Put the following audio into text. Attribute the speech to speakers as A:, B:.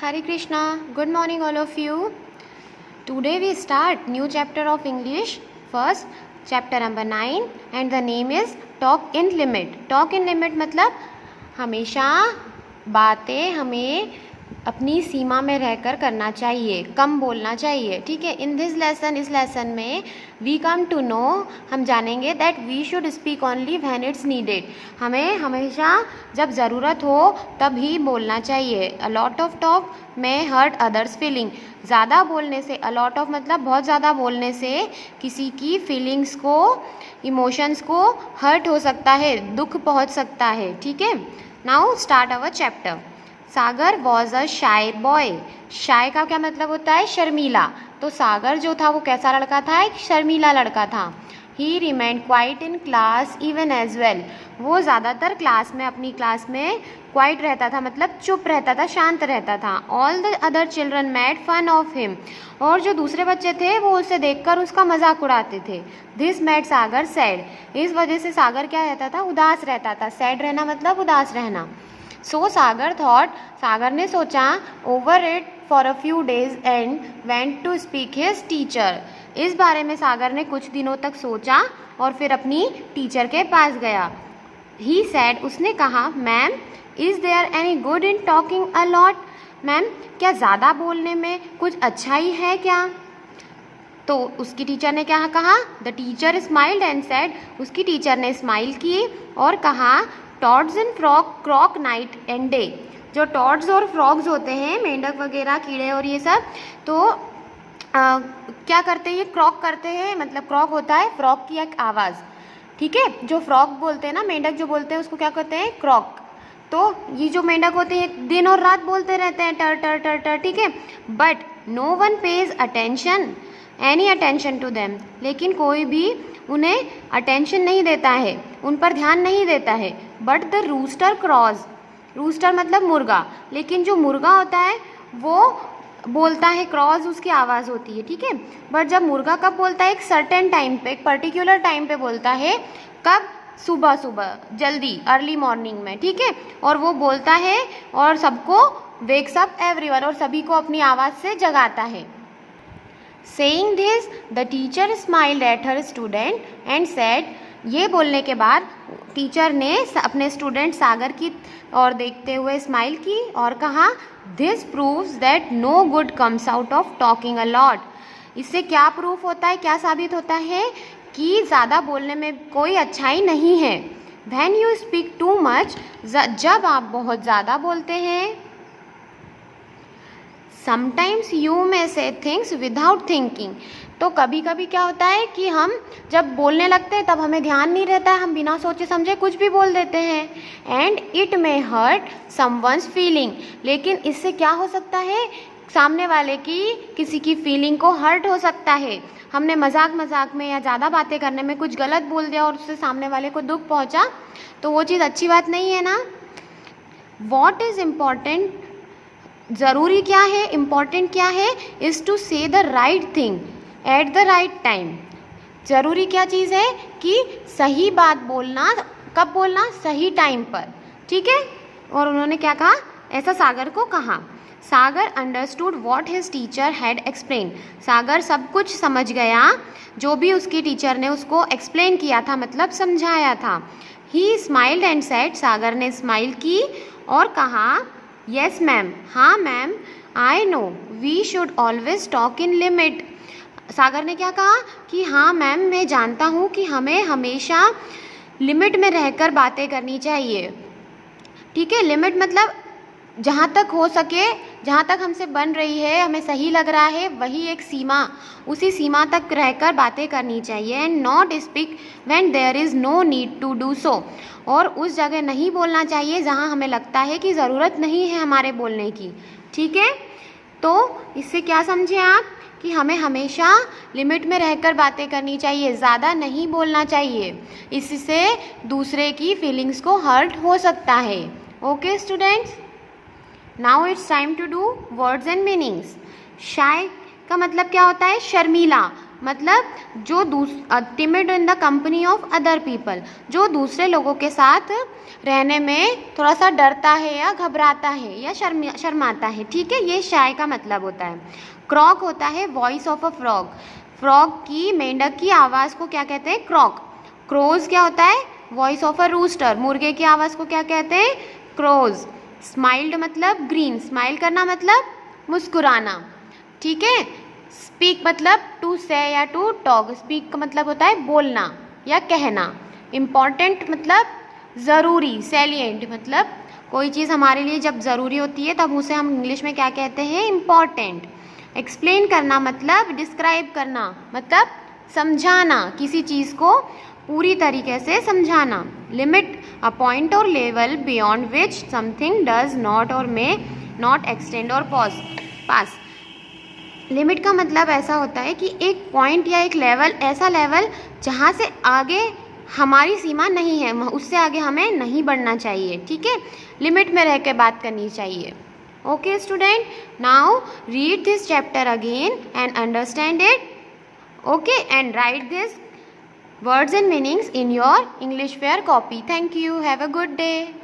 A: Hare Krishna, good morning all of you. Today we start new chapter of English. First chapter number 9 and the name is Talk in Limit. Talk in Limit मतलब हमेशा बातें हमें अपनी सीमा में रहकर करना चाहिए, कम बोलना चाहिए, ठीक है। इन दिस लेसन, इस लेसन में वी कम टू नो, हम जानेंगे that we should speak only when it's needed. हमें हमेशा जब ज़रूरत हो तब ही बोलना चाहिए। A lot of talk may hurt others feeling, ज़्यादा बोलने से, अ लॉट ऑफ मतलब बहुत ज़्यादा बोलने से किसी की फीलिंग्स को, इमोशंस को हर्ट हो सकता है, दुख पहुंच सकता है, ठीक है। Now start our chapter. Sagar was a shy boy. Shy का क्या मतलब होता है? शर्मीला। तो सागर जो था वो कैसा लड़का था? एक शर्मीला लड़का था। He remained quiet in class even as well. वो ज़्यादातर क्लास में, अपनी क्लास में क्वाइट रहता था, मतलब चुप रहता था, शांत रहता था। All the other children made fun of him. और जो दूसरे बच्चे थे वो उसे देखकर उसका मजाक उड़ाते थे। This made Sagar sad. इस वजह से सागर क्या रहता था? उदास रहता था। सैड रहना मतलब उदास रहना। सो सागर थॉट, सागर ने सोचा, over it for a few days and went to speak his teacher. इस बारे में सागर ने कुछ दिनों तक सोचा और फिर अपनी टीचर के पास गया। ही सैड, उसने कहा, ma'am is there any good in talking a lot. Ma'am क्या ज़्यादा बोलने में कुछ अच्छा ही है क्या? तो उसकी टीचर ने क्या कहा? The teacher smiled and said. उसकी टीचर ने स्माइल की और कहा, toads and frog croak night and day. जो टॉड्स और फ्रॉग्स होते हैं, मेंढक वगैरह, कीड़े और ये सब, तो क्या करते हैं? ये क्रॉक करते हैं, मतलब क्रॉक होता है फ्रॉग की एक आवाज़, ठीक है। जो फ्रॉग बोलते हैं ना, मेंढक जो बोलते हैं उसको क्या कहते हैं? क्रॉक। तो ये जो मेंढक होते हैं दिन और रात बोलते रहते हैं, टर टर टर टर, ठीक है। But no one pays attention, any attention to them. लेकिन कोई भी उन्हें अटेंशन नहीं देता है, उन पर ध्यान नहीं देता है। बट द रूस्टर क्रॉज, रूस्टर मतलब मुर्गा, लेकिन जो मुर्गा होता है वो बोलता है, क्रॉज उसकी आवाज़ होती है, ठीक है। बट जब मुर्गा कब बोलता है? एक सर्टेन टाइम पे, एक पर्टिकुलर टाइम पे बोलता है। कब? सुबह सुबह, जल्दी, अर्ली मॉर्निंग में, ठीक है। और वो बोलता है और सबको वेक्स अप एवरीवन, और सभी को अपनी आवाज़ से जगाता है। Saying this, the teacher smiled at her student and said, ये बोलने के बाद टीचर ने अपने स्टूडेंट सागर की ओर देखते हुए स्माइल की और कहा, this proves that no good comes out of talking a lot. इससे क्या प्रूफ होता है, क्या साबित होता है? कि ज़्यादा बोलने में कोई अच्छाई नहीं है। When you speak too much, जब आप बहुत ज़्यादा बोलते हैं। समटाइम्स यू मे से थिंग्स विदाउट थिंकिंग। तो कभी कभी क्या होता है कि हम जब बोलने लगते हैं तब हमें ध्यान नहीं रहता है, हम बिना सोचे समझे कुछ भी बोल देते हैं। And it may hurt someone's feeling. लेकिन इससे क्या हो सकता है? सामने वाले की, किसी की फीलिंग को हर्ट हो सकता है। हमने मजाक मजाक में या ज़्यादा बातें करने में कुछ गलत बोल दिया और उससे सामने वाले को दुख पहुंचा, तो वो चीज़ अच्छी बात नहीं है ना। वॉट इज़ इम्पॉर्टेंट, ज़रूरी क्या है, इम्पॉर्टेंट क्या है? इज़ टू से the right thing at the right time. ज़रूरी क्या चीज़ है? कि सही बात बोलना। कब बोलना? सही टाइम पर, ठीक है। और उन्होंने क्या कहा? ऐसा सागर को कहा। Sagar understood what his teacher had explain. Sagar सब कुछ समझ गया जो भी उसकी टीचर ने उसको एक्सप्लेन किया था, मतलब समझाया था। He smiled and said, Sagar ने स्माइल की और कहा, यस मैम, हाँ ma'am, I know we should always talk in limit. Sagar ने क्या कहा? कि हाँ मैम, मैं जानता हूँ कि हमें हमेशा लिमिट में रहकर बातें करनी चाहिए, ठीक है। लिमिट मतलब जहाँ तक हो सके, जहाँ तक हमसे बन रही है, हमें सही लग रहा है, वही एक सीमा, उसी सीमा तक रहकर बातें करनी चाहिए। And not speak when there is no need to do so. और उस जगह नहीं बोलना चाहिए जहाँ हमें लगता है कि ज़रूरत नहीं है हमारे बोलने की, ठीक है। तो इससे क्या समझे आप? कि हमें हमेशा लिमिट में रहकर बातें करनी चाहिए, ज़्यादा नहीं बोलना चाहिए, इससे दूसरे की फीलिंग्स को हर्ट हो सकता है। Okay students, now it's time to do words and meanings. Shy का मतलब क्या होता है? शर्मीला। मतलब जो timid in the company of other people, जो दूसरे लोगों के साथ रहने में थोड़ा सा डरता है या घबराता है या शर्माता है, ठीक है, ये शाय का मतलब होता है। क्रॉक होता है voice of a frog, frog की, मेंढक की आवाज़ को क्या कहते हैं, क्रॉक। क्रोज क्या होता है, वॉइस ऑफ अ रूस्टर, मुर्गे की आवाज़ को क्या कहते हैं, क्रोज। स्माइल्ड मतलब ग्रीन, स्माइल करना मतलब मुस्कुराना, ठीक है। स्पीक मतलब टू से या टू टॉक, स्पीक का मतलब होता है बोलना या कहना। इम्पॉर्टेंट मतलब ज़रूरी, सैलिएंट मतलब कोई चीज़ हमारे लिए जब ज़रूरी होती है तब उसे हम इंग्लिश में क्या कहते हैं, इम्पॉर्टेंट। एक्सप्लेन करना मतलब डिस्क्राइब करना, मतलब समझाना, किसी चीज़ को पूरी तरीके से समझाना। लिमिट अ पॉइंट और level beyond which something does not और मे नॉट एक्सटेंड और पास। लिमिट का मतलब ऐसा होता है कि एक पॉइंट या एक लेवल, ऐसा लेवल जहाँ से आगे हमारी सीमा नहीं है, उससे आगे हमें नहीं बढ़ना चाहिए, ठीक है, लिमिट में रह के बात करनी चाहिए। Okay student, now read this chapter again and understand it, okay, and right this words and meanings in your English Fair copy. Thank you. Have a good day.